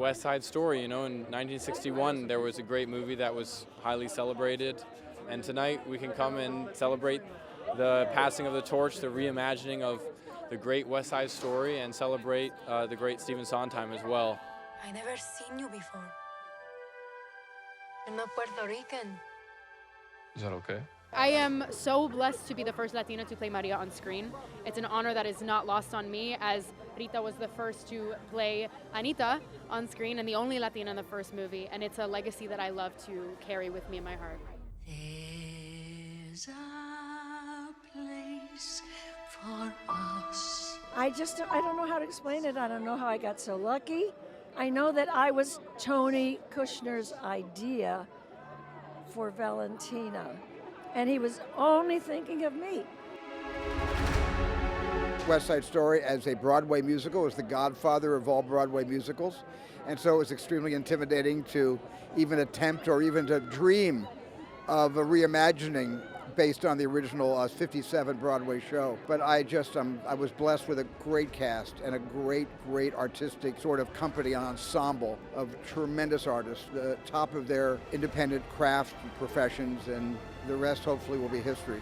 West Side Story. In 1961, there was a great movie that was highly celebrated. And tonight we can come and celebrate the passing of the torch, the reimagining of the great West Side Story, and celebrate the great Stephen Sondheim as well. I never seen you before. You're not Puerto Rican. Is that okay? I am so blessed to be the first Latina to play Maria on screen. It's an honor that is not lost on me, as Rita was the first to play Anita on screen and the only Latina in the first movie, and it's a legacy that I love to carry with me in my heart. There's a place for us. I don't know how to explain it. I don't know how I got so lucky. I know that I was Tony Kushner's idea for Valentina, and he was only thinking of me. West Side Story as a Broadway musical is the godfather of all Broadway musicals, and so it was extremely intimidating to even attempt or even to dream of a reimagining based on the original 57 Broadway show. But I was blessed with a great cast and a great artistic sort of company, an ensemble of tremendous artists, the top of their independent craft and professions, and the rest hopefully will be history.